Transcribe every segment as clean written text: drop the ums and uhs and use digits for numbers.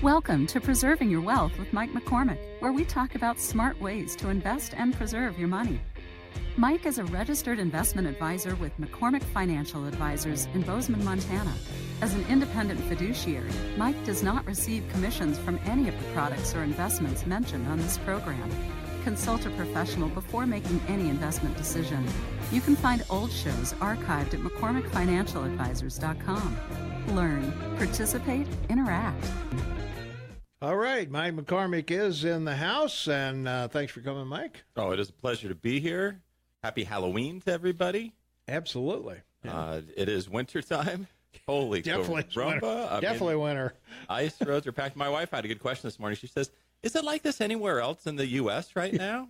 Welcome to Preserving Your Wealth with Mike McCormick, where we talk about smart ways to invest and preserve your money. Mike is a registered investment advisor with McCormick Financial Advisors in Bozeman, Montana. As an independent fiduciary, Mike does not receive commissions from any of the products or investments mentioned on this program. Consult a professional before making any investment decision. You can find old shows archived at McCormickFinancialadvisors.com. Learn, participate, interact. All right, Mike McCormick is in the house, and thanks for coming, Mike. Oh, it is a pleasure to be here. Happy Halloween to everybody. Absolutely. Yeah. It is wintertime. Holy Definitely caramba. Definitely winter. Ice roads are packed. My wife had a good question this morning. She says, is it like this anywhere else in the U.S. right now?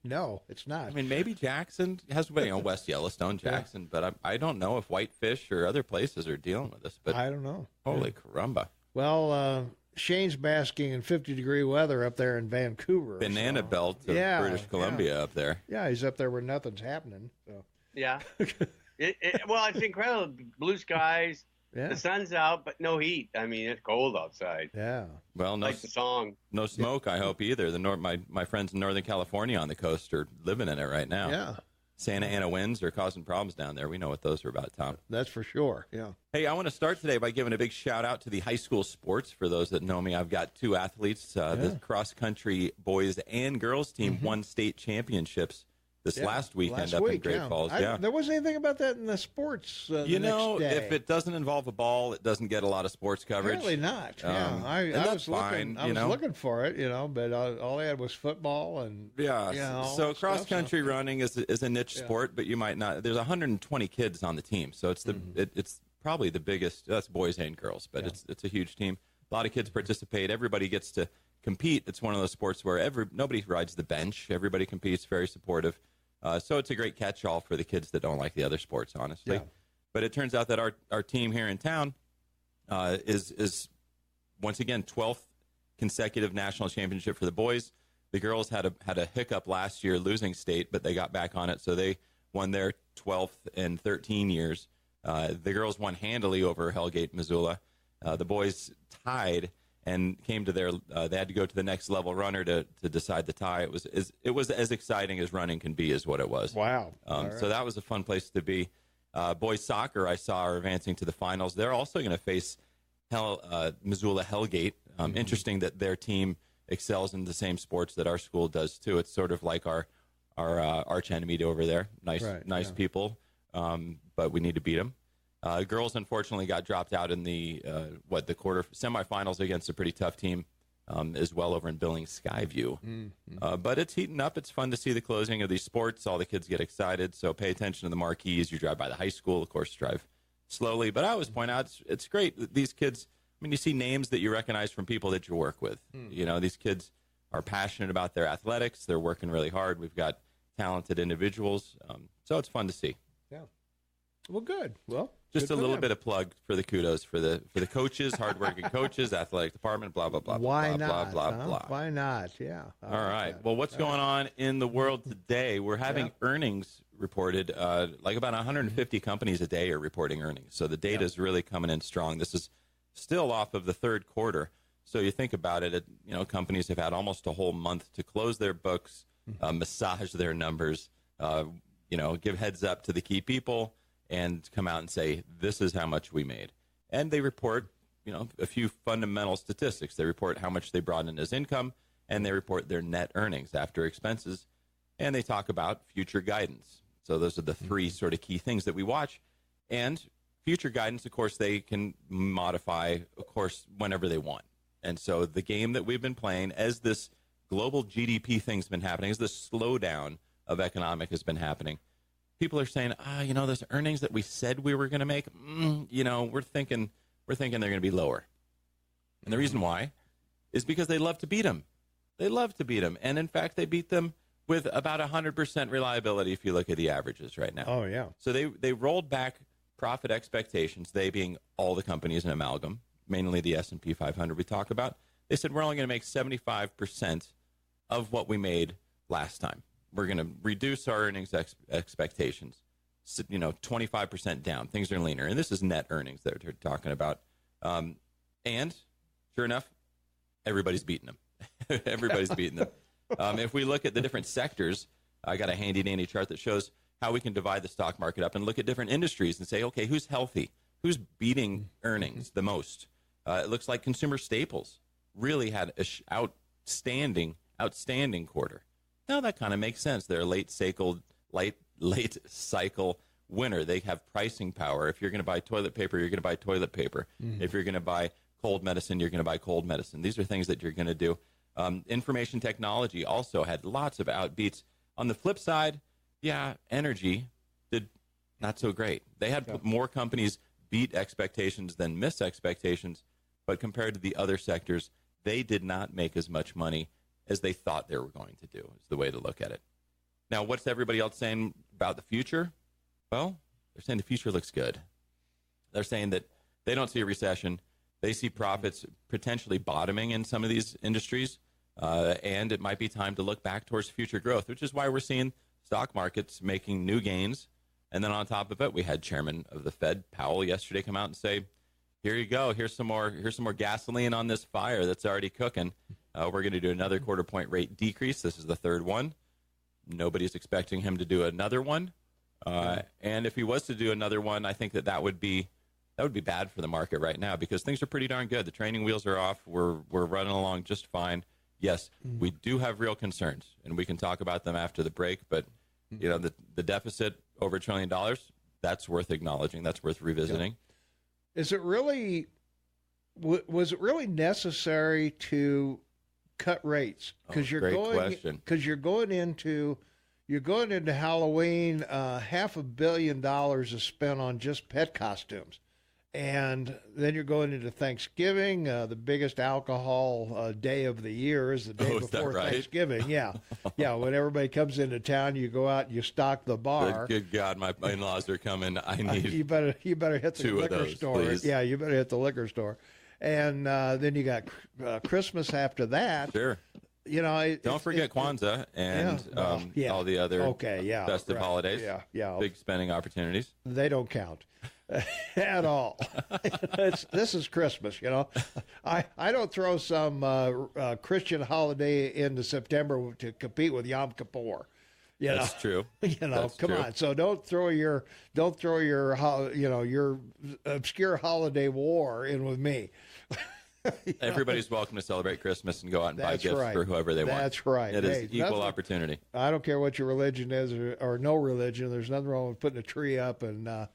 No, it's not. I mean, maybe Jackson has, West Yellowstone, Jackson, but I don't know if Whitefish or other places are dealing with this. But I don't know. Holy caramba. Well, Shane's basking in 50-degree weather up there in Vancouver. Banana belt of British Columbia up there. Yeah, he's up there where nothing's happening. So. Yeah. Well, it's incredible. Blue skies. Yeah. The sun's out, but no heat. I mean, it's cold outside. Yeah. Well, no, like the song. No smoke, I hope, either. My friends in Northern California on the coast are living in it right now. Yeah. Santa Ana winds are causing problems down there. We know what those are about, Tom. That's for sure, yeah. Hey, I want to start today by giving a big shout-out to the high school sports. For those that know me, I've got two athletes. The cross-country boys and girls team won state championships this last weekend up in Great Falls. There wasn't anything about that in the sports next day. If it doesn't involve a ball, it doesn't get a lot of sports coverage. Apparently not. I was looking for it, but all they had was football and So cross-country running is a niche sport, but you might not. There's 120 kids on the team, so it's it's probably the biggest. That's boys and girls, but it's a huge team. A lot of kids participate. Everybody gets to compete. It's one of those sports where nobody rides the bench. Everybody competes. Very supportive. So it's a great catch-all for the kids that don't like the other sports, honestly. Yeah. But it turns out that our team here in town is once again 12th consecutive national championship for the boys. The girls had a hiccup last year losing state, but they got back on it, so they won their 12th in 13 years. The girls won handily over Hellgate, Missoula. The boys tied and came to they had to go to the next level runner to decide the tie. It was as exciting as running can be, is what it was. Wow. So that was a fun place to be. Boys soccer, I saw, are advancing to the finals. They're also going to face Missoula Hellgate. Interesting that their team excels in the same sports that our school does too. It's sort of like our arch enemy over there. Nice people, but we need to beat them. Girls, unfortunately, got dropped out in the quarter semifinals against a pretty tough team as well over in Billings Skyview. But it's heating up. It's fun to see the closing of these sports. All the kids get excited, so pay attention to the marquees. You drive by the high school, of course, drive slowly. But I always point out it's great. These kids, you see names that you recognize from people that you work with. These kids are passionate about their athletics. They're working really hard. We've got talented individuals. So it's fun to see. Yeah. Well, good. Well, just a little bit of plug for the kudos for the coaches, hardworking coaches, athletic department, blah blah blah. Why blah, not? Blah blah blah. Why not? Yeah. All right. Well, what's going on in the world today? We're having earnings reported. Like about 150 companies a day are reporting earnings. So the data is really coming in strong. This is still off of the third quarter. So you think about it. Companies have had almost a whole month to close their books, massage their numbers, give heads up to the key people, and come out and say, this is how much we made. And they report, a few fundamental statistics. They report how much they brought in as income, and they report their net earnings after expenses, and they talk about future guidance. So those are the three sort of key things that we watch. And future guidance, of course, they can modify, of course, whenever they want. And so the game that we've been playing as this global GDP thing's been happening, as this slowdown of economic has been happening, people are saying, those earnings that we said we were going to make, we're thinking they're going to be lower. And the reason why is because they love to beat them. They love to beat them. And in fact, they beat them with about 100% reliability if you look at the averages right now. Oh, yeah. So they rolled back profit expectations, they being all the companies in Amalgam, mainly the S&P 500 we talk about. They said we're only going to make 75% of what we made last time. We're going to reduce our earnings expectations, 25% down. Things are leaner. And this is net earnings that they're talking about. And sure enough, everybody's beating them. Everybody's beating them. If we look at the different sectors, I got a handy-dandy chart that shows how we can divide the stock market up and look at different industries and say, okay, who's healthy? Who's beating earnings the most? It looks like consumer staples really had an outstanding quarter. Now that kind of makes sense. They're a late cycle winner. They have pricing power. If you're going to buy toilet paper, you're going to buy toilet paper. If you're going to buy cold medicine, you're going to buy cold medicine. These are things that you're going to do. Information technology also had lots of outbeats. On the flip side, energy did not so great. They had more companies beat expectations than miss expectations, but compared to the other sectors, they did not make as much money as they thought they were going to do, is the way to look at it. Now, what's everybody else saying about the future? Well, they're saying the future looks good. They're saying that they don't see a recession. They see profits potentially bottoming in some of these industries, and it might be time to look back towards future growth, which is why we're seeing stock markets making new gains. And then on top of it, we had Chairman of the Fed, Powell, yesterday come out and say, here you go. Here's some more gasoline on this fire that's already cooking. We're going to do another quarter-point rate decrease. This is the third one. Nobody's expecting him to do another one. And if he was to do another one, I think that would be bad for the market right now because things are pretty darn good. The training wheels are off. We're running along just fine. Yes, we do have real concerns, and we can talk about them after the break. But the deficit over $1 trillion, that's worth acknowledging. That's worth revisiting. Is it really? Was it really necessary to cut rates? Because you're going into Halloween. $500 million is spent on just pet costumes. And then you're going into Thanksgiving. The biggest alcohol day of the year is the day before Thanksgiving. Yeah. When everybody comes into town, you go out and you stock the bar. Good God, my in-laws are coming. I need you better hit the liquor store. Please. Yeah, you better hit the liquor store. And then you got Christmas after that. Sure. Don't forget Kwanzaa and all the other festive holidays. Yeah. Big spending opportunities. They don't count at all. This is Christmas, I don't throw some Christian holiday into September to compete with Yom Kippur. That's true. Come on. So don't throw your obscure holiday war in with me. Everybody's welcome to celebrate Christmas and go out and buy gifts for whoever they want. That's right. It is equal opportunity. I don't care what your religion is or no religion. There's nothing wrong with putting a tree up and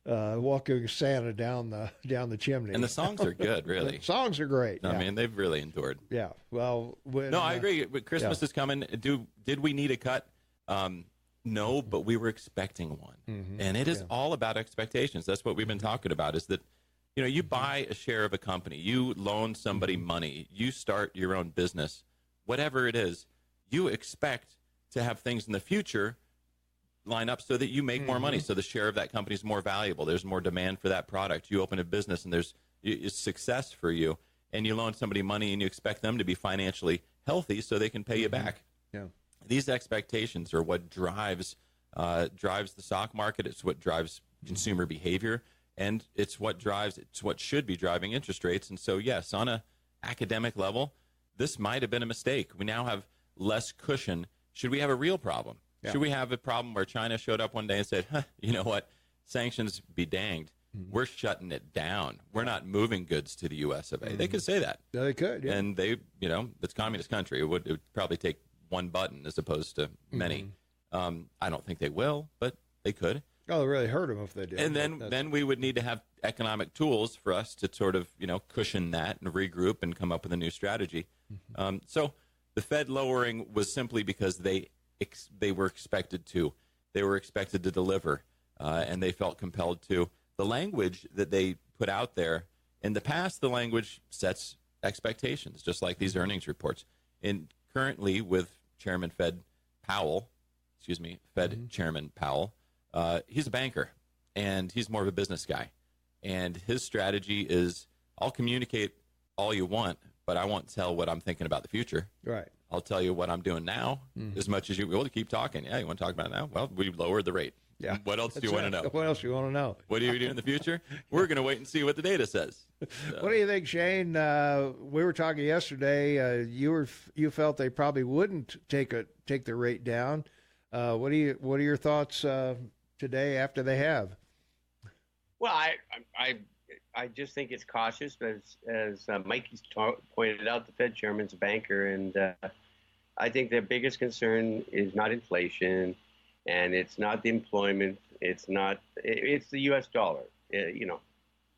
walking Santa down the chimney. And the songs are good, really. The songs are great. I mean, they've really endured. Yeah. Well, I agree. Christmas is coming. Did we need a cut? No, but we were expecting one. And it is all about expectations. That's what we've been talking about, is that you buy a share of a company, you loan somebody money, you start your own business, whatever it is, you expect to have things in the future line up so that you make more money, so the share of that company is more valuable. There's more demand for that product. You open a business and there's success for you, and you loan somebody money and you expect them to be financially healthy so they can pay you back. Yeah. These expectations are what drives the stock market. It's what drives consumer behavior. And it's what should be driving interest rates. And so, yes, on an academic level, this might have been a mistake. We now have less cushion. Should we have a real problem? Yeah. Should we have a problem where China showed up one day and said, you know what, sanctions be danged. We're shutting it down. We're not moving goods to the U.S. of A. They could say that. Yeah, they could, yeah. And it's a communist country. It would probably take one button as opposed to many. I don't think they will, but they could. Oh, it really hurt them if they did. And then we would need to have economic tools for us to sort of, cushion that and regroup and come up with a new strategy. So the Fed lowering was simply because they were expected to. They were expected to deliver, and they felt compelled to. The language that they put out there, in the past, the language sets expectations, just like these earnings reports. And currently with Chairman Chairman Powell, he's a banker, and he's more of a business guy. And his strategy is, I'll communicate all you want, but I won't tell what I'm thinking about the future. Right. I'll tell you what I'm doing now as much as you will. Keep talking. Yeah, you want to talk about it now? Well, we lowered the rate. Yeah. What else do you want to know? What else do you want to know? What do you do in the future? We're going to wait and see what the data says. What do you think, Shane? We were talking yesterday. You felt they probably wouldn't take the rate down. What are your thoughts today after they have? Well, I just think it's cautious, as Mikey's pointed out. The Fed chairman's a banker, and I think their biggest concern is not inflation, and it's not the employment. It's the U.S. dollar.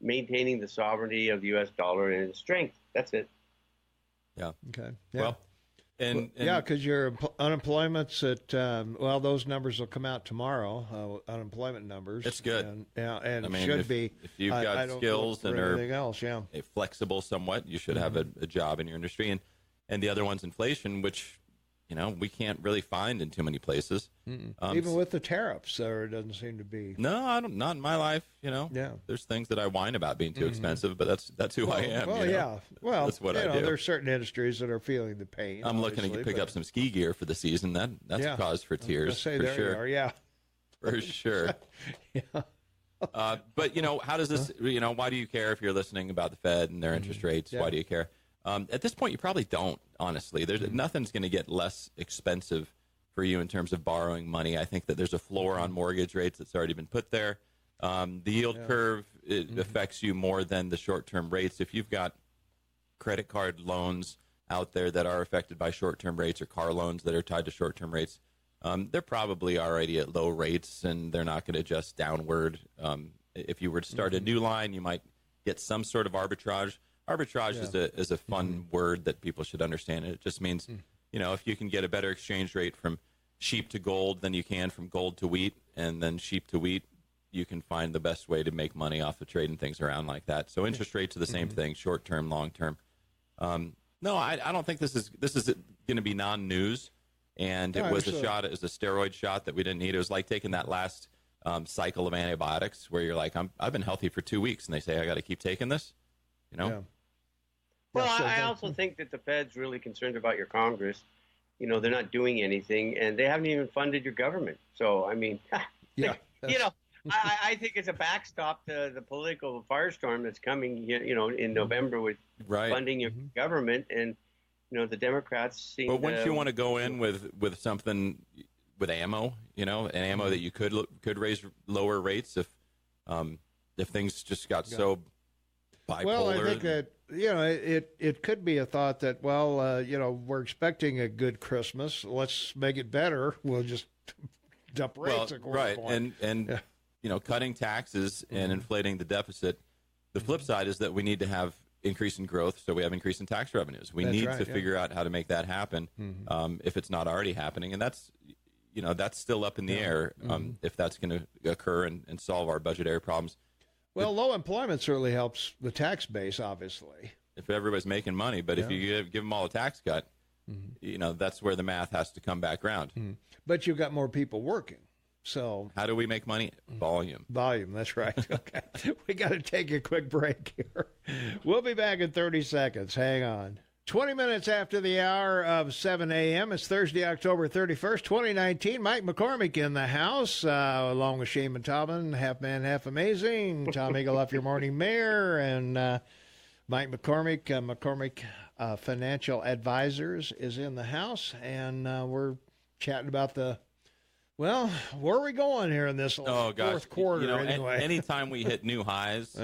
Maintaining the sovereignty of the U.S. dollar and its strength. That's it. Yeah. Okay. Yeah. Well, and because your unemployment's at those numbers will come out tomorrow. Unemployment numbers. It's good. And I mean, should be. If you've got skills and are else, flexible somewhat, you should have a job in your industry. And the other one's inflation, which we can't really find in too many places. Even with the tariffs, there doesn't seem to be. No, I don't. Not in my life. There's things that I whine about being too expensive, but that's who I am. Well, yeah. Well, that's what I do. There are certain industries that are feeling the pain. I'm looking to pick up some ski gear for the season. That's a cause for tears. For sure. You are, for sure. Yeah. But how does this? Why do you care if you're listening about the Fed and their interest rates? Yeah. Why do you care? At this point, you probably don't. Honestly, nothing's going to get less expensive for you in terms of borrowing money. I think that there's a floor on mortgage rates that's already been put there. The yield curve affects you more than the short-term rates. If you've got credit card loans out there that are affected by short-term rates, or car loans that are tied to short-term rates, they're probably already at low rates, and they're not going to adjust downward. If you were to start a new line, you might get some sort of arbitrage. Arbitrage is a fun word that people should understand. It just means, if you can get a better exchange rate from sheep to gold than you can from gold to wheat, and then sheep to wheat, you can find the best way to make money off of trading things around like that. So interest rates are the same thing, short term, long term. No, I don't think this is going to be non-news. And it was a shot. It was a steroid shot that we didn't need. It was like taking that last cycle of antibiotics where you're like, I've been healthy for 2 weeks, and they say I got to keep taking this. Yeah. Well, I also think that the Fed's really concerned about your Congress. They're not doing anything, and they haven't even funded your government. So, I mean, I think it's a backstop to the political firestorm that's coming, in November with funding your government. And, the Democrats seem But wouldn't you want to go in with something with ammo, an ammo that you could raise lower rates if things just got so bipolar? Well, I think that, it could be a thought that, we're expecting a good Christmas. Let's make it better. We'll just dump rates. Right. And cutting taxes and inflating the deficit. The flip side is that we need to have increase in growth, so we have increase in tax revenues. We need to figure out how to make that happen if it's not already happening. And that's still up in the air if that's going to occur and solve our budgetary problems. Well, low employment certainly helps the tax base, obviously. If everybody's making money, but if you give them all a tax cut, that's where the math has to come back around. But you've got more people working. So how do we make money? Volume. That's right. Okay. We got to take a quick break here. We'll be back in 30 seconds. Hang on. 20 minutes after the hour of 7 a.m. It's Thursday, October 31st, 2019. Mike McCormick in the house, along with Shane Tobin, half man, half amazing. Tom Eagleoff, your morning mayor, and Mike McCormick, McCormick Financial Advisors, is in the house, and we're chatting about where are we going here in this fourth quarter? Anyway, anytime we hit new highs,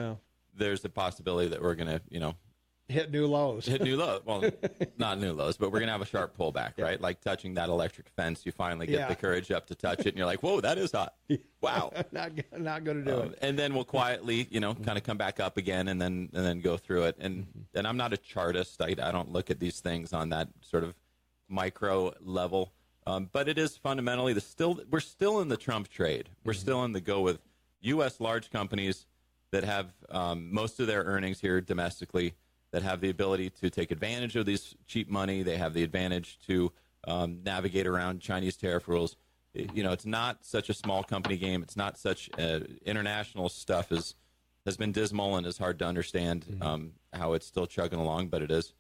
there's the possibility that we're going to, hit new lows. Well, not new lows, but we're going to have a sharp pullback, right? Like touching that electric fence. You finally get the courage up to touch it, and you're like, whoa, that is hot. Wow. not going to do it. And then we'll quietly, kind of come back up again and then go through it. And I'm not a chartist. I don't look at these things on that sort of micro level. But it is fundamentally we're still in the Trump trade. We're still in the go with U.S. large companies that have most of their earnings here domestically, that have the ability to take advantage of this cheap money. They have the advantage to navigate around Chinese tariff rules. It's not such a small company game. It's not such international stuff has been dismal and is hard to understand how it's still chugging along, but it is.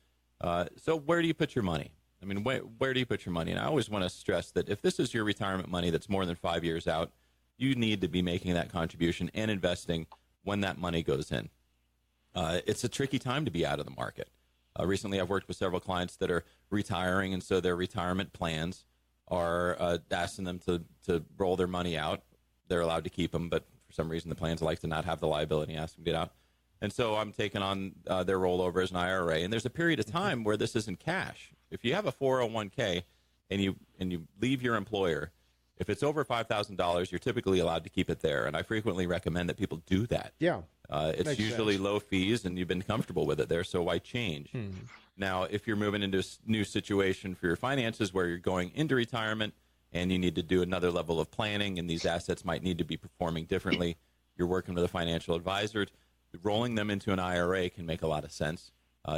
So where do you put your money? I mean, where do you put your money? And I always want to stress that if this is your retirement money that's more than 5 years out, you need to be making that contribution and investing when that money goes in. It's a tricky time to be out of the market. Recently, I've worked with several clients that are retiring, and so their retirement plans are asking them to roll their money out. They're allowed to keep them, but for some reason, the plans like to not have the liability and ask them to get out. And so I'm taking on their rollover as an IRA, and there's a period of time where this isn't cash. If you have a 401k and you leave your employer, if it's over $5,000, you're typically allowed to keep it there, and I frequently recommend that people do that. Yeah, it's usually low fees, and you've been comfortable with it there, so why change? Now, if you're moving into a new situation for your finances where you're going into retirement and you need to do another level of planning, and these assets might need to be performing differently, you're working with a financial advisor. Rolling them into an IRA can make a lot of sense.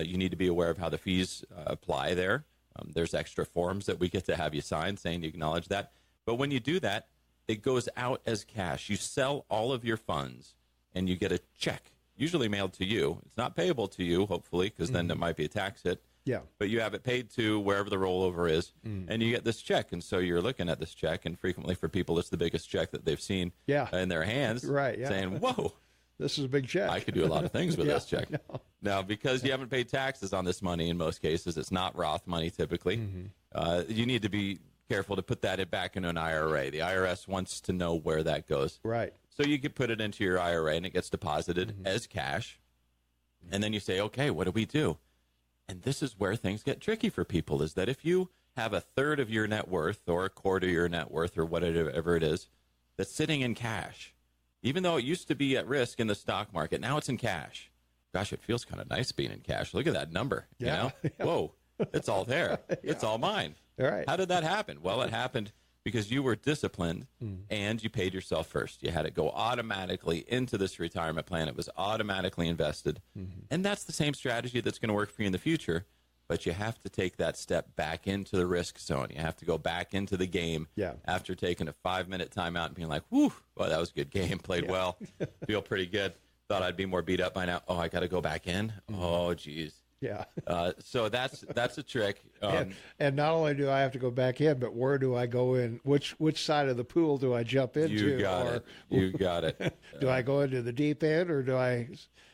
You need to be aware of how the fees apply there. There's extra forms that we get to have you sign saying you acknowledge that. But when you do that, it goes out as cash. You sell all of your funds, and you get a check, usually mailed to you. It's not payable to you, hopefully, because then there might be a tax hit. Yeah. But you have it paid to wherever the rollover is, and you get this check. And so you're looking at this check, and frequently for people, it's the biggest check that they've seen in their hands. Right, yeah. Saying, whoa. This is a big check. I could do a lot of things with this check. Now, because you haven't paid taxes on this money in most cases, it's not Roth money typically, you need to be careful to put that back into an IRA. The IRS wants to know where that goes. Right. So you could put it into your IRA, and it gets deposited as cash. And then you say, okay, what do we do? And this is where things get tricky for people, is that if you have a third of your net worth or a quarter of your net worth or whatever it is that's sitting in cash, even though it used to be at risk in the stock market, now it's in cash. Gosh, it feels kind of nice being in cash. Look at that number. You know? Whoa, it's all there. It's all mine. All right. How did that happen? Well, it happened because you were disciplined and you paid yourself first. You had it go automatically into this retirement plan. It was automatically invested. And that's the same strategy that's going to work for you in the future. But you have to take that step back into the risk zone. You have to go back into the game after taking a 5-minute timeout and being like, whew, well, that was a good game. Played well. Feel pretty good. Thought I'd be more beat up by now. Oh, I got to go back in? Oh, geez. Yeah. So that's a trick. And not only do I have to go back in, but where do I go in? Which side of the pool do I jump into? You got it. Do I go into the deep end, or do I,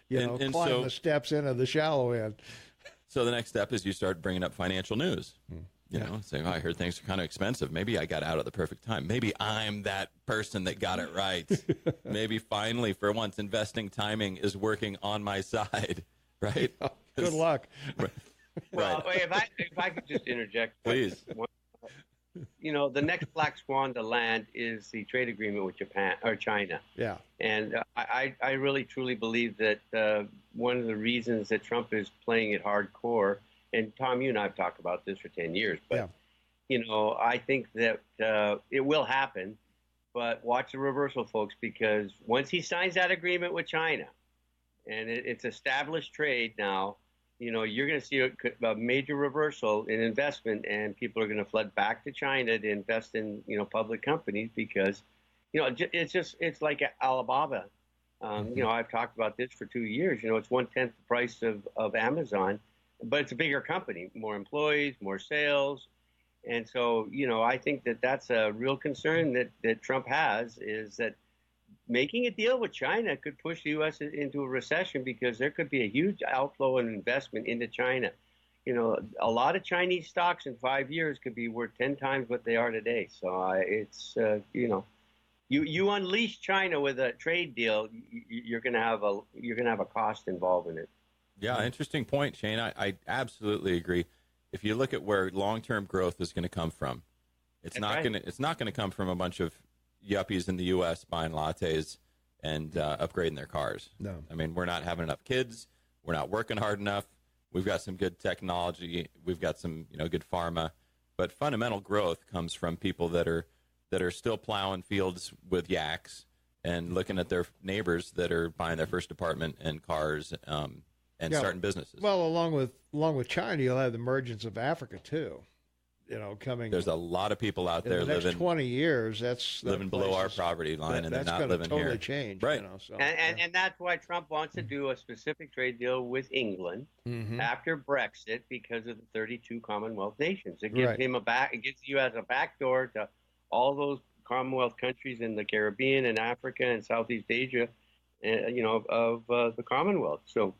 climb the steps into the shallow end? So the next step is you start bringing up financial news. You know, saying, oh, I heard things are kind of expensive. Maybe I got out at the perfect time. Maybe I'm that person that got it right. Maybe finally, for once, investing timing is working on my side. Right? Good luck. Well, if I could just interject. Please. The next black swan to land is the trade agreement with Japan or China. Yeah. And I really, truly believe that one of the reasons that Trump is playing it hardcore, and Tom, you and I have talked about this for 10 years, but, I think that it will happen. But watch the reversal, folks, because once he signs that agreement with China, and it's established trade now, you're going to see a major reversal in investment, and people are going to flood back to China to invest in, public companies because, it's like Alibaba. I've talked about this for 2 years. It's 1/10 the price of Amazon, but it's a bigger company, more employees, more sales. And so, I think that that's a real concern that Trump has, is that making a deal with China could push the U.S. into a recession because there could be a huge outflow and investment into China. A lot of Chinese stocks in 5 years could be worth 10 times what they are today. So you unleash China with a trade deal, you're going to have a cost involved in it. Yeah, interesting point, Shane. I absolutely agree. If you look at where long-term growth is going to come from, it's not going to come from a bunch of yuppies in the U.S. buying lattes and upgrading their cars. No. I mean, we're not having enough kids. We're not working hard enough. We've got some good technology. We've got some, good pharma. But fundamental growth comes from people that are still plowing fields with yaks and looking at their neighbors that are buying their first apartment and cars and starting businesses. Well, along with China, you'll have the emergence of Africa too. Coming. There's a lot of people out there in the next living 20 years. That's living below our poverty line, and they're not living totally here. Change, right? And that's why Trump wants to do a specific trade deal with England after Brexit because of the 32 Commonwealth nations. It gives him it gives the U.S. a backdoor to all those Commonwealth countries in the Caribbean and Africa and Southeast Asia, of the Commonwealth. So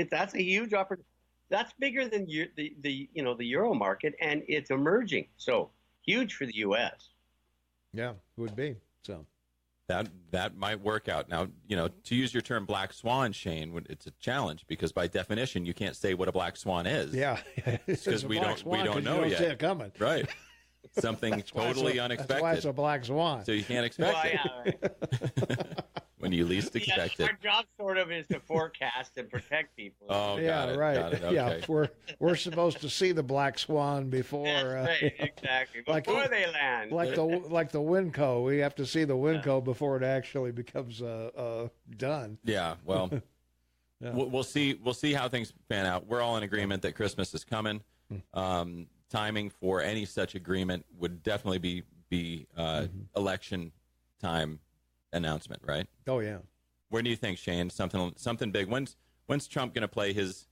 that's a huge opportunity. That's bigger than the euro market, and it's emerging. So huge for the U.S. Yeah, it would be. So that might work out. Now, to use your term black swan, Shane, it's a challenge because by definition you can't say what a black swan is. Yeah, because we don't know yet. See it coming. Right. Something totally unexpected. That's why it's a black swan. So you can't expect it. Yeah, right. When you least expect it. Our job sort of is to forecast and protect people. Oh, yeah, right. Okay. Yeah, we're supposed to see the black swan before. That's right, exactly. Before they land. Like the Winco, we have to see the Winco before it actually becomes done. Yeah. Well, we'll see. We'll see how things pan out. We're all in agreement that Christmas is coming. Timing for any such agreement would definitely be election time announcement, right? Oh yeah. Where do you think, Shane? Something big. When's Trump going to play his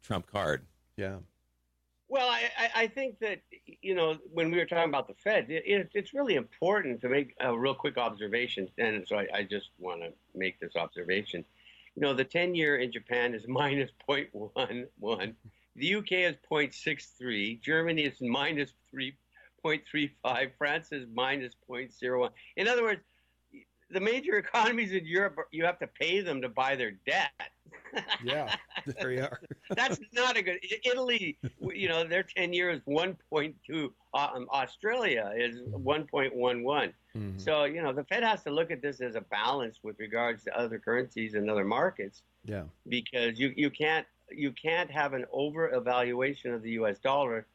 Trump card? Yeah. Well, I think that when we were talking about the Fed, it's really important to make a real quick observation, and so I just want to make this observation. The 10-year in Japan is minus 0.11. The UK is 0.63. Germany is minus 3.35. France is minus 0.01. In other words, the major economies in Europe, you have to pay them to buy their debt. Yeah, there you are. That's not a good. Italy, their 10-year is 1.2. Australia is 1.11. Mm-hmm. So the Fed has to look at this as a balance with regards to other currencies and other markets. Yeah. Because you can't have an over evaluation of the U.S. dollar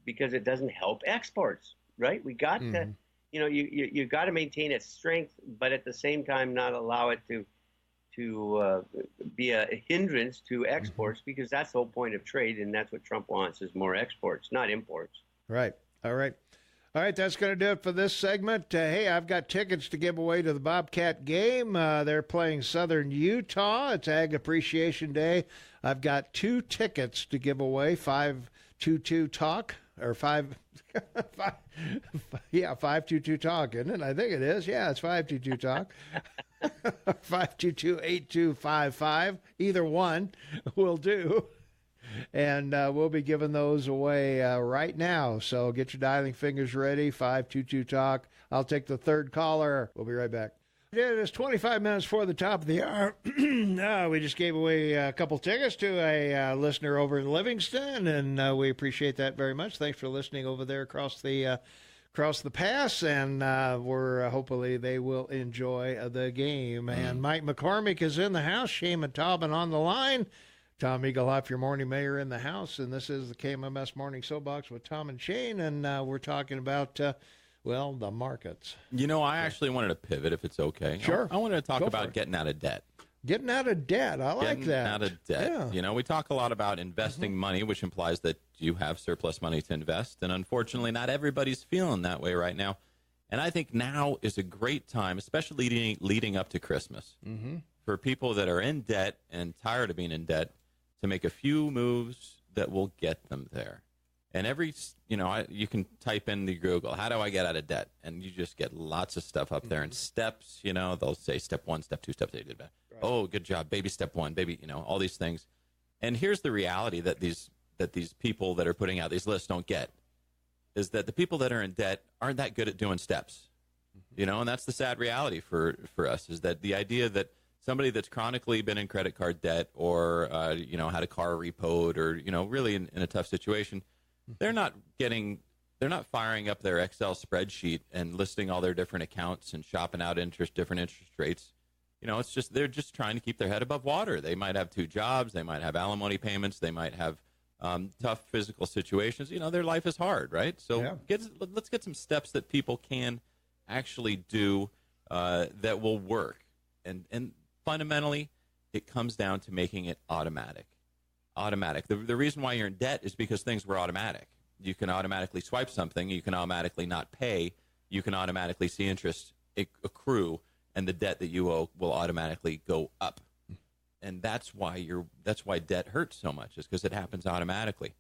because it doesn't help exports, right? We got to. You got to maintain its strength, but at the same time not allow it to be a hindrance to exports, because that's the whole point of trade, and that's what Trump wants is more exports, not imports. Right. All right. That's going to do it for this segment. Hey, I've got tickets to give away to the Bobcat game. They're playing Southern Utah. It's Ag Appreciation Day. I've got 2 tickets to give away, 522 Talk. Or 522 Talk, isn't it? I think it is. Yeah, it's 522 Talk. 522-8255. Either one will do. And we'll be giving those away right now. So get your dialing fingers ready. 522 Talk. I'll take the third caller. We'll be right back. It is 25 minutes before the top of the hour. We just gave away a couple tickets to a listener over in Livingston, and we appreciate that very much. Thanks for listening over there across the pass, and we're hopefully they will enjoy the game. And Mike McCormick is in the house. Shane Taubman on the line. Tom Eaglehoff, your morning mayor, in the house, and this is the KMMS Morning Soapbox with Tom and Shane, and we're talking about the markets. I actually wanted to pivot, if it's okay. Sure. I wanted to talk about getting out of debt. Getting out of debt. I like that. Getting out of debt. Yeah. We talk a lot about investing money, which implies that you have surplus money to invest. And unfortunately, not everybody's feeling that way right now. And I think now is a great time, especially leading up to Christmas, for people that are in debt and tired of being in debt to make a few moves that will get them there. And you can type in the Google, how do I get out of debt? And you just get lots of stuff up there and steps, they'll say step 1, step 2, step 3. Right. Oh, good job. Baby step 1, baby, all these things. And here's the reality that these people that are putting out these lists don't get is that the people that are in debt aren't that good at doing steps, and that's the sad reality for us is that the idea that somebody that's chronically been in credit card debt or, had a car repoed or, really in a tough situation, they're not firing up their Excel spreadsheet and listing all their different accounts and shopping out different interest rates. It's just they're just trying to keep their head above water. They might have 2 jobs. They might have alimony payments. They might have tough physical situations. Their life is hard, right? So let's get some steps that people can actually do that will work. And fundamentally, it comes down to making it automatic. The reason why you're in debt is because things were automatic. You can automatically swipe something. You can automatically not pay. You can automatically see interest accrue, and the debt that you owe will automatically go up. And that's why debt hurts so much, is because it happens automatically.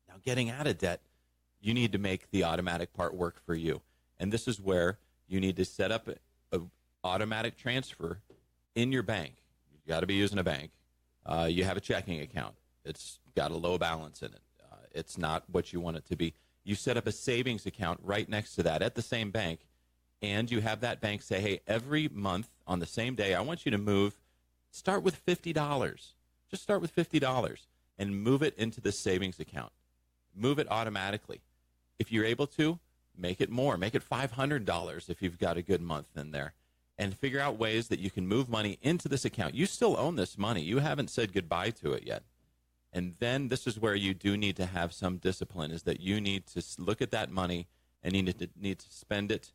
Now, getting out of debt, you need to make the automatic part work for you. And this is where you need to set up a automatic transfer in your bank. You've got to be using a bank. You have a checking account. It's got a low balance in it. It's not what you want it to be. You set up a savings account right next to that at the same bank, and you have that bank say, hey, every month on the same day, I want you to start with $50. Just start with $50 and move it into the savings account. Move it automatically. If you're able to, make it more. Make it $500 if you've got a good month in there. And figure out ways that you can move money into this account. You still own this money. You haven't said goodbye to it yet. And then this is where you do need to have some discipline, is that you need to look at that money and you need to spend it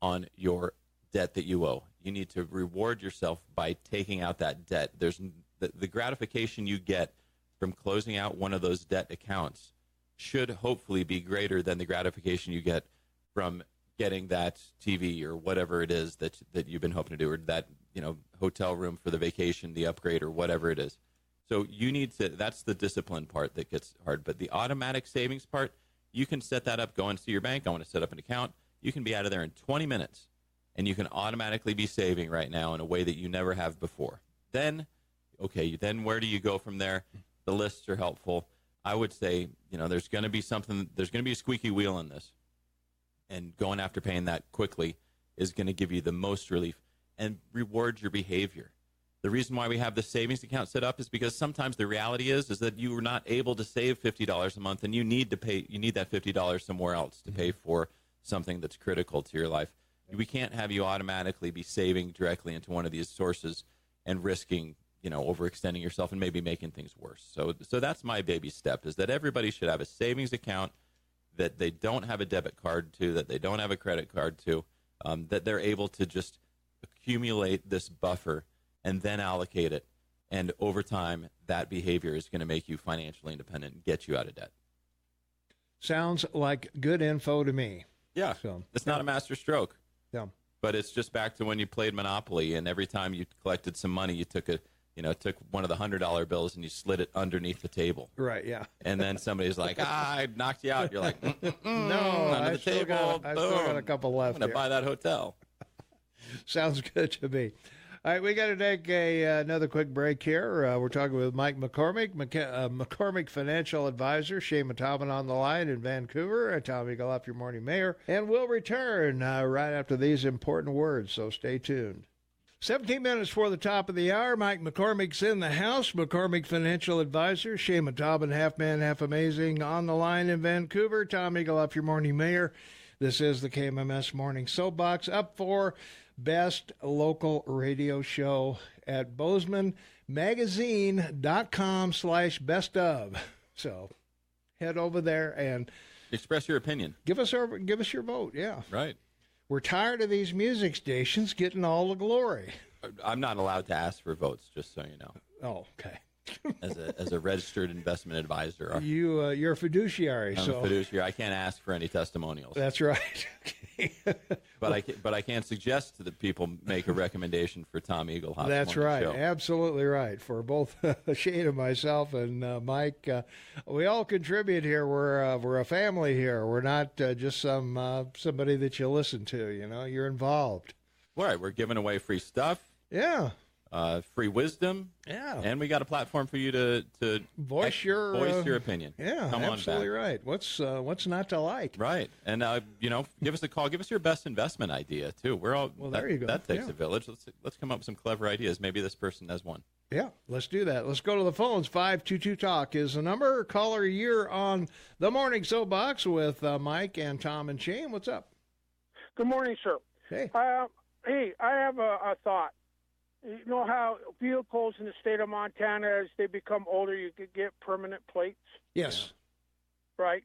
on your debt that you owe. You need to reward yourself by taking out that debt. There's the gratification you get from closing out one of those debt accounts should hopefully be greater than the gratification you get from getting that TV or whatever it is that you've been hoping to do, or that hotel room for the vacation, the upgrade, or whatever it is. So you need to, that's the discipline part that gets hard. But the automatic savings part, you can set that up, go into your bank, I want to set up an account. You can be out of there in 20 minutes, and you can automatically be saving right now in a way that you never have before. Then where do you go from there? The lists are helpful. I would say, there's going to be a squeaky wheel in this. And going after paying that quickly is going to give you the most relief and reward your behavior. The reason why we have the savings account set up is because sometimes the reality is that you are not able to save $50 a month, and you need that $50 somewhere else to pay for something that's critical to your life. We can't have you automatically be saving directly into one of these sources and risking, overextending yourself and maybe making things worse. So that's my baby step, is that everybody should have a savings account that they don't have a debit card to, that they don't have a credit card to, that they're able to just accumulate this buffer and then allocate it. And over time, that behavior is going to make you financially independent and get you out of debt. Sounds like good info to me. Yeah, it's not a master stroke. Yeah. But it's just back to when you played Monopoly, and every time you collected some money, you took one of the $100 bills and you slid it underneath the table. Right, yeah. And then somebody's like, I knocked you out. You're like, no, under the table. I still got a couple left. I'm going to buy that hotel. Sounds good to me. All right, we got to take another quick break here. We're talking with Mike McCormick, McCormick Financial Advisor, Shane Matauban on the line in Vancouver. Tom Eagle up, your morning mayor. And we'll return right after these important words, so stay tuned. 17 minutes before the top of the hour, Mike McCormick's in the house. McCormick Financial Advisor, Shane Matauban, half man, half amazing, on the line in Vancouver. Tom Eagle up, your morning mayor. This is the KMMS Morning Soapbox, up for Best Local Radio Show at BozemanMagazine.com/best of. So head over there and express your opinion. Give us your vote. Yeah. Right. We're tired of these music stations getting all the glory. I'm not allowed to ask for votes, just so you know. Oh, okay. As a registered investment advisor, you're a fiduciary. I'm a fiduciary. I can't ask for any testimonials. That's right. Okay. But I can't suggest that people make a recommendation for Tom Eagle. That's right. Show. Absolutely right. For both Shane and myself and Mike, we all contribute here. We're a family here. We're not just somebody that you listen to. You're involved. Right. We're giving away free stuff. Yeah. Free wisdom, and we got a platform for you to voice your opinion. Yeah, come absolutely on back. Right. What's not to like? Right, and give us a call. Give us your best investment idea too. We're all there you go. That takes a village. Let's come up with some clever ideas. Maybe this person has one. Yeah, let's do that. Let's go to the phones. 522-TALK is the number. Caller, you're on the Morning Soapbox with Mike and Tom and Shane. What's up? Good morning, sir. Hey. I have a thought. You know how vehicles in the state of Montana, as they become older, you could get permanent plates? Yes. Right?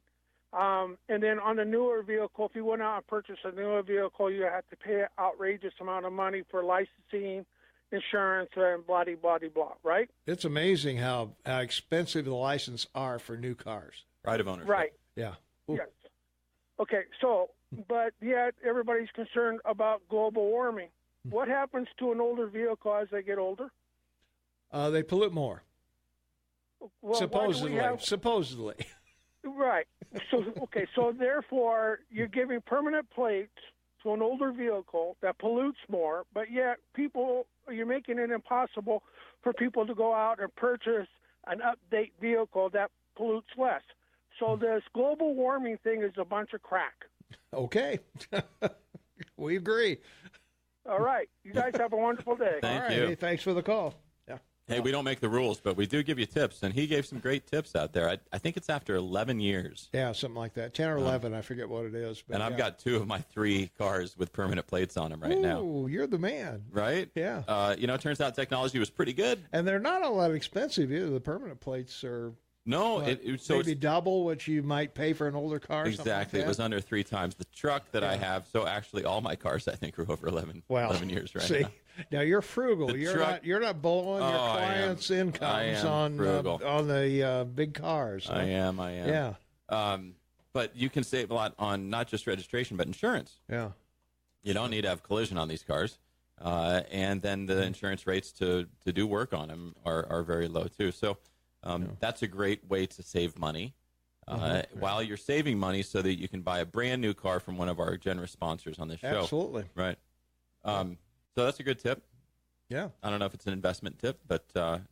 And then on a newer vehicle, if you went out and purchased a newer vehicle, you have to pay an outrageous amount of money for licensing, insurance, and blah-de-blah-de-blah, right? It's amazing how expensive the licenses are for new cars. Right of ownership. Right. Yeah. Ooh. Yes. Okay, but yet everybody's concerned about global warming. What happens to an older vehicle as they get older? They pollute more. Well, supposedly. Right. So therefore, you're giving permanent plates to an older vehicle that pollutes more, but yet you're making it impossible for people to go out and purchase an update vehicle that pollutes less. So this global warming thing is a bunch of crack. Okay. We agree. All right. You guys have a wonderful day. Thank All right. you. Hey, thanks for the call. Yeah. Hey, we don't make the rules, but we do give you tips, and he gave some great tips out there. I think it's after 11 years. Yeah, something like that. 10 or 11, I forget what it is. But And I've got 2 of my 3 cars with permanent plates on them right now. Ooh, you're the man. Right? Yeah. It turns out technology was pretty good. And they're not all that expensive either. The permanent plates are No, maybe double what you might pay for an older car. Exactly. Like it was under 3 times the truck that I have. So actually, all my cars, I think, are over 11 years right now. Now you're frugal. The You're not blowing your clients' incomes on the big cars. I am. Yeah. But you can save a lot on not just registration, but insurance. Yeah. You don't need to have collision on these cars. And then the insurance rates to do work on them are very low, too. So that's a great way to save money while you're saving money so that you can buy a brand new car from one of our generous sponsors on this show. Absolutely. Right. So that's a good tip. Yeah. I don't know if it's an investment tip, but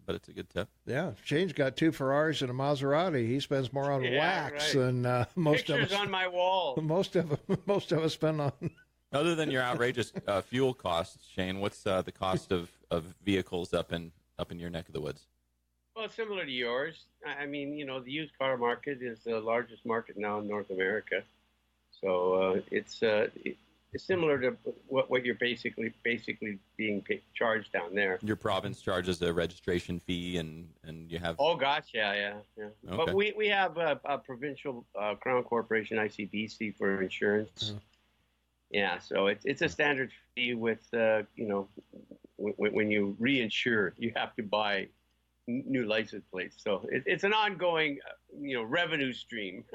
it's a good tip. Yeah. Shane's got 2 Ferraris and a Maserati. He spends more on wax than most of us. Pictures on my wall. Most of us spend on. Other than your outrageous fuel costs, Shane, what's the cost of vehicles up in your neck of the woods? Well, similar to yours. I mean, the used car market is the largest market now in North America. So it's similar to what you're basically being charged down there. Your province charges a registration fee, and you have. Oh gosh, yeah. Okay. But we have a provincial Crown Corporation ICBC for insurance. Yeah, so it's a standard fee with when you reinsure, you have to buy new license plates. So it's an ongoing revenue stream.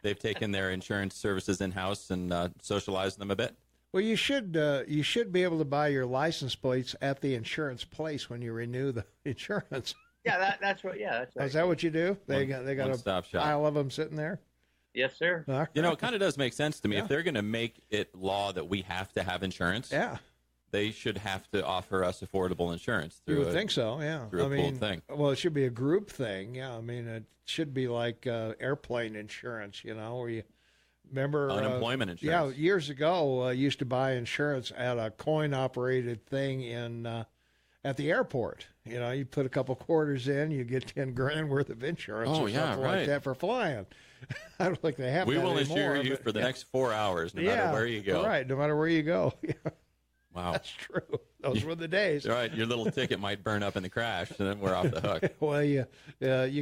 They've taken their insurance services in-house and socialized them a bit. Well, you should be able to buy your license plates at the insurance place when you renew the insurance. Yeah, that's what. Yeah, that's right. Is that what you do? They got a pile of them sitting there. Yes, sir. It kind of does make sense to me. If they're going to make it law that we have to have insurance, they should have to offer us affordable insurance. You would think so, yeah. Through a pooled thing. Well, it should be a group thing, yeah. I mean, it should be like airplane insurance, where you remember unemployment insurance. Yeah, years ago, I used to buy insurance at a coin-operated thing at the airport. You put a couple quarters in, you get 10 grand worth of insurance or something like that for flying. I don't think they have that anymore. We will insure you for the next 4 hours, no matter where you go. Right, no matter where you go. Wow. That's true. Those were the days. Right, your little ticket might burn up in the crash, and then we're off the hook. Well, you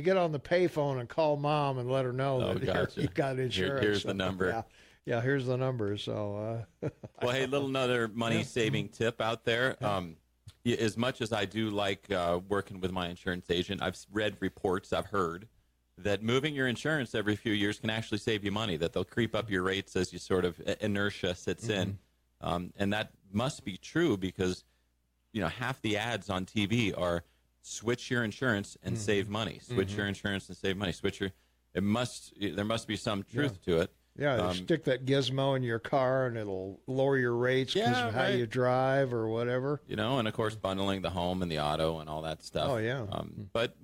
get on the payphone and call mom and let her know that you got insurance. Here's the number. Yeah, here's the number. So, well, hey, another money-saving tip out there. As much as I do like working with my insurance agent, I've read reports, I've heard, that moving your insurance every few years can actually save you money, that they'll creep up your rates as you sort of inertia sits in. And that must be true because, half the ads on TV are switch your insurance and save money. Switch your insurance and save money. There must be some truth to it. Yeah, stick that gizmo in your car and it'll lower your rates because of how you drive or whatever. And of course bundling the home and the auto and all that stuff. Oh, yeah. But,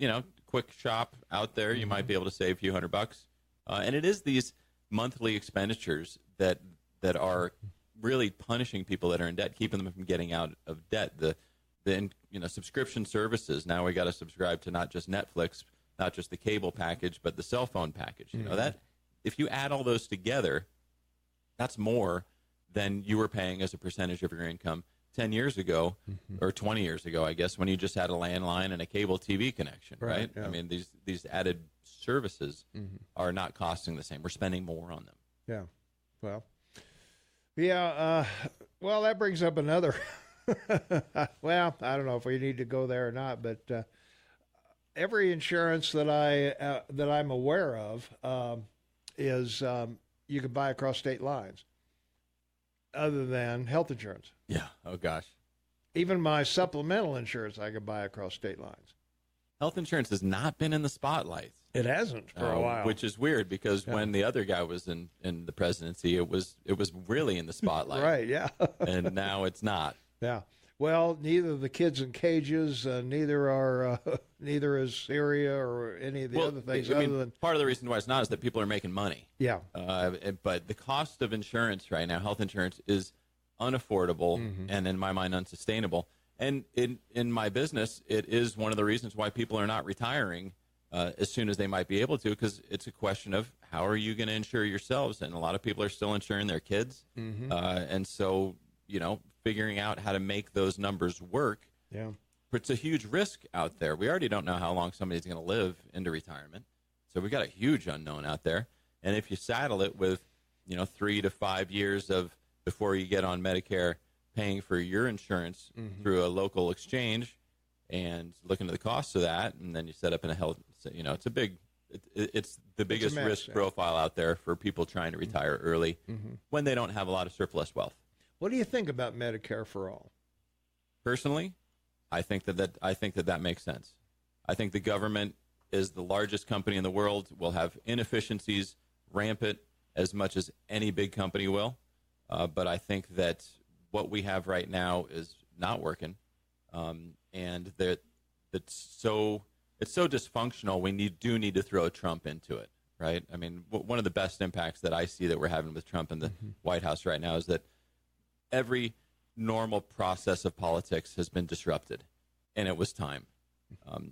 quick shop out there, you might be able to save a few $100. And it is these monthly expenditures that are really punishing people that are in debt, keeping them from getting out of debt. The subscription services. Now we got to subscribe to not just Netflix, not just the cable package, but the cell phone package. That if you add all those together, that's more than you were paying as a percentage of your income 10 years ago or 20 years ago, I guess, when you just had a landline and a cable TV connection, right? Yeah. I mean, these added services are not costing the same. We're spending more on them. Yeah. Well. Yeah, well, that brings up another. Well, I don't know if we need to go there or not, but every insurance that I'm aware of is you can buy across state lines, other than health insurance. Yeah. Oh gosh. Even my supplemental insurance I can buy across state lines. Health insurance has not been in the spotlight. It hasn't for a while, which is weird because when the other guy was in the presidency, it was really in the spotlight. Right? Yeah. And now it's not. Yeah. Well, neither the kids in cages, neither is Syria or any of the other things. Part of the reason why it's not is that people are making money. Yeah. But the cost of insurance right now, health insurance, is unaffordable and in my mind unsustainable. And in my business, it is one of the reasons why people are not retiring as soon as they might be able to, because it's a question of how are you going to insure yourselves? And a lot of people are still insuring their kids. And so, figuring out how to make those numbers work. Yeah. It's a huge risk out there. We already don't know how long somebody's going to live into retirement. So we've got a huge unknown out there. And if you saddle it with, 3 to 5 years of before you get on Medicare, paying for your insurance through a local exchange and looking at the costs of that, and then you set up in a health, it's the biggest risk profile out there for people trying to retire early when they don't have a lot of surplus wealth. What do you think about Medicare for all? Personally, I think that makes sense. I think the government is the largest company in the world, will have inefficiencies rampant as much as any big company will. But I think that what we have right now is not working, and that it's so dysfunctional. We do need to throw Trump into it, right? I mean, one of the best impacts that I see that we're having with Trump in the White House right now is that every normal process of politics has been disrupted, and it was time.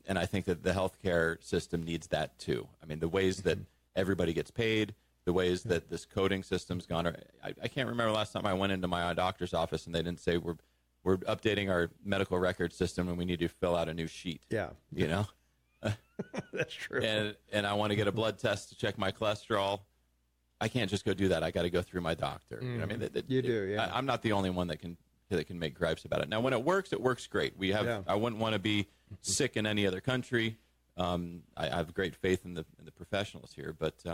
And I think that the healthcare system needs that too. I mean, the ways that everybody gets paid, the ways that this coding system's gone. I can't remember last time I went into my doctor's office and they didn't say we're updating our medical record system and we need to fill out a new sheet. Yeah, that's true. And I want to get a blood test to check my cholesterol. I can't just go do that. I got to go through my doctor. You know what I mean? You do, yeah. I'm not the only one that can make gripes about it. Now, when it works great. I wouldn't want to be sick in any other country. I have great faith in the professionals here, but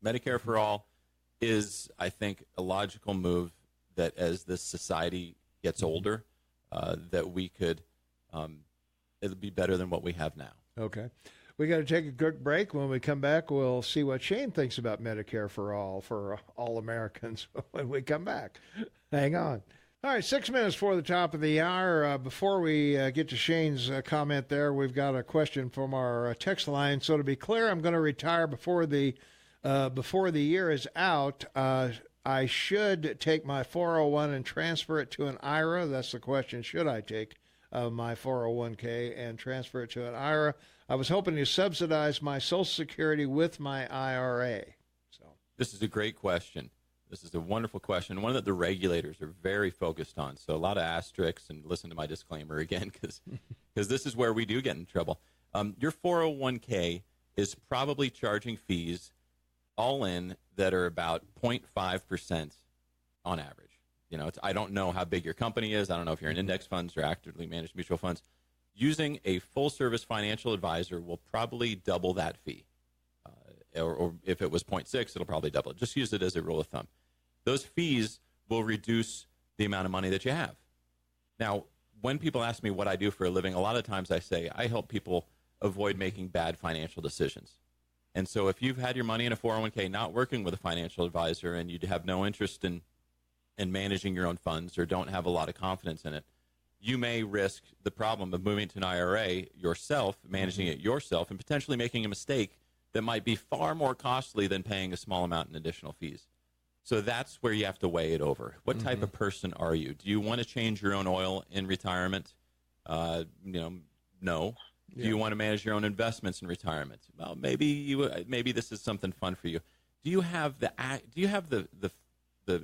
Medicare for all is, I think, a logical move that as this society gets older, that we could, it'll be better than what we have now. Okay. We got to take a quick break. When we come back, we'll see what Shane thinks about Medicare for all Americans when we come back. Hang on. All right, 6 minutes before the top of the hour. Before we get to Shane's comment there, we've got a question from our text line. So to be clear, I'm going to retire before the year is out. I should take my 401 and transfer it to an IRA. That's the question. Should I take my 401k and transfer it to an IRA? I was hoping to subsidize my Social Security with my IRA. So this is a great question. This is a wonderful question, one that the regulators are very focused on. So a lot of asterisks, and listen to my disclaimer again, because this is where we do get in trouble. Your 401k is probably charging fees all in that are about 0.5% on average. I don't know how big your company is. I don't know if you're in index funds or actively managed mutual funds. Using a full-service financial advisor will probably double that fee. Or if it was 0.6, it'll probably double it. Just use it as a rule of thumb. Those fees will reduce the amount of money that you have. Now, when people ask me what I do for a living, a lot of times I say I help people avoid making bad financial decisions. And so if you've had your money in a 401k not working with a financial advisor and you have no interest in managing your own funds or don't have a lot of confidence in it, you may risk the problem of moving to an IRA yourself, managing it yourself, and potentially making a mistake that might be far more costly than paying a small amount in additional fees. So that's where you have to weigh it over. What type of person are you? Do you want to change your own oil in retirement? No. Do you want to manage your own investments in retirement? Well, maybe this is something fun for you. Do you have the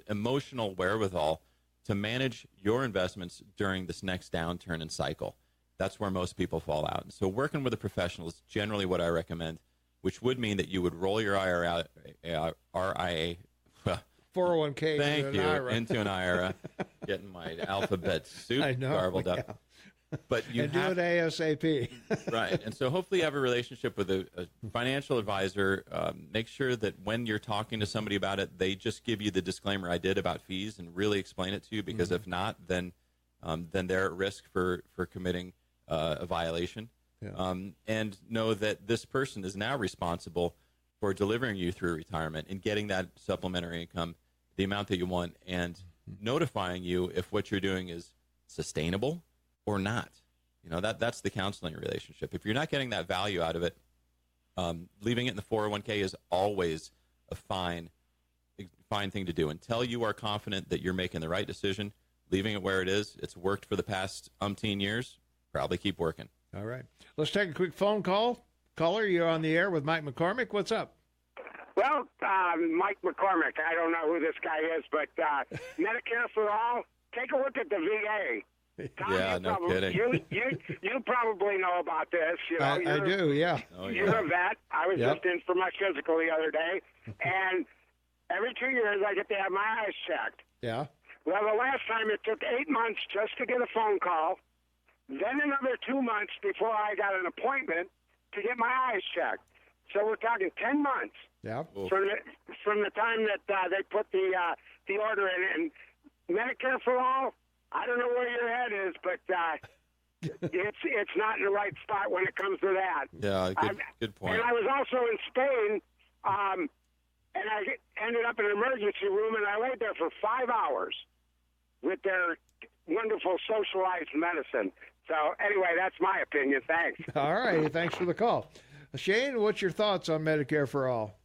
emotional wherewithal to manage your investments during this next downturn and cycle? That's where most people fall out. And so working with a professional is generally what I recommend, which would mean that you would roll your RIA, 401k into an IRA, getting my alphabet soup garbled up. Yeah. But you do it ASAP. Right. And so hopefully you have a relationship with a financial advisor. Make sure that when you're talking to somebody about it, they just give you the disclaimer I did about fees and really explain it to you, because if not, then they're at risk for committing a violation. and know that this person is now responsible for delivering you through retirement and getting that supplementary income, the amount that you want, and notifying you if what you're doing is sustainable or not. That's the counseling relationship. If you're not getting that value out of it, leaving it in the 401k is always a fine thing to do. Until you are confident that you're making the right decision, leaving it where it is, it's worked for the past umpteen years, probably keep working. All right. Let's take a quick phone call. Caller, you're on the air with Mike McCormick. What's up? Well, Mike McCormick, I don't know who this guy is, but Medicare for All, take a look at the VA. Tom, yeah, no kidding. You probably know about this. I do, yeah. Oh, You're a vet. I was just in for my physical the other day, and every 2 years I get to have my eyes checked. Yeah. Well, the last time it took 8 months just to get a phone call, then another 2 months before I got an appointment to get my eyes checked. So we're talking 10 months. Yeah. From the time that they put the order in. And Medicare for All, I don't know where your head is, but it's not in the right spot when it comes to that. Yeah, good point. And I was also in Spain, and I ended up in an emergency room, and I laid there for 5 hours with their wonderful socialized medicine. So anyway, that's my opinion. Thanks. All right. Thanks for the call. Shane, what's your thoughts on Medicare for All?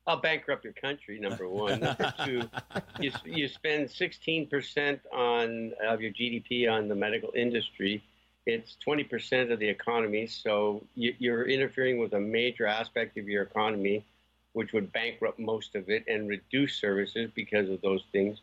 I'll bankrupt your country, number one. Number two, you spend 16% of your GDP on the medical industry. It's 20% of the economy, so you're interfering with a major aspect of your economy, which would bankrupt most of it and reduce services because of those things.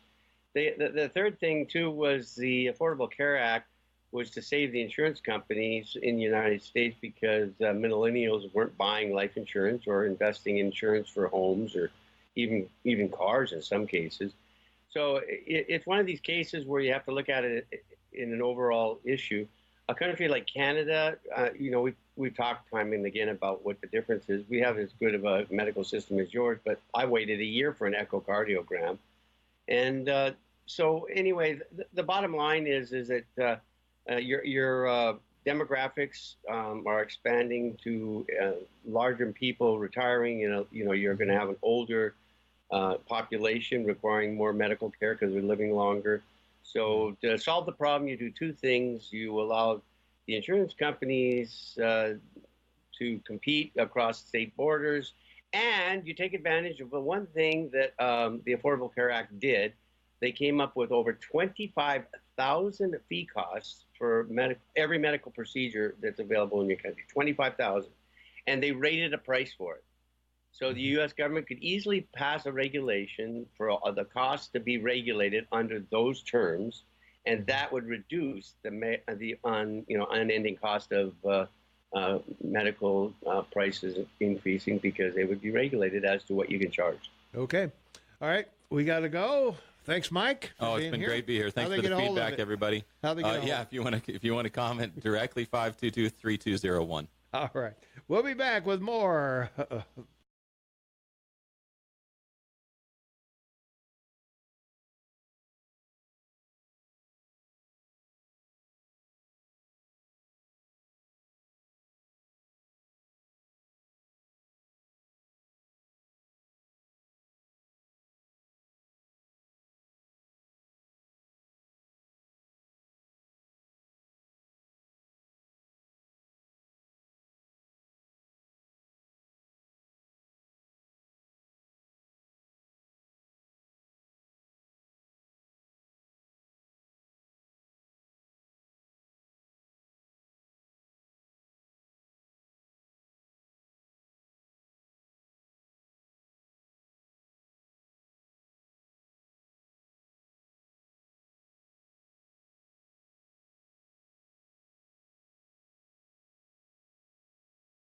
The third thing, too, was the Affordable Care Act was to save the insurance companies in the United States because millennials weren't buying life insurance or investing in insurance for homes or even cars in some cases. So it's one of these cases where you have to look at it in an overall issue. A country like Canada, we've talked time and again about what the difference is. We have as good of a medical system as yours, but I waited a year for an echocardiogram. And so anyway, the bottom line is that your demographics are expanding to larger people retiring. You're going to have an older population requiring more medical care because they're living longer. So to solve the problem, you do two things. You allow the insurance companies to compete across state borders, and you take advantage of the one thing that the Affordable Care Act did. They came up with over 25,000 fee costs for every medical procedure that's available in your country, 25,000. And they rated a price for it. So the U.S. government could easily pass a regulation for the cost to be regulated under those terms, and that would reduce the unending cost of medical prices increasing because they would be regulated as to what you can charge. Okay. All right. We got to go. Thanks, Mike. Oh, it's been great to be here. Thanks for the feedback, everybody. How they get if you want to comment directly, 522-3201. All right. We'll be back with more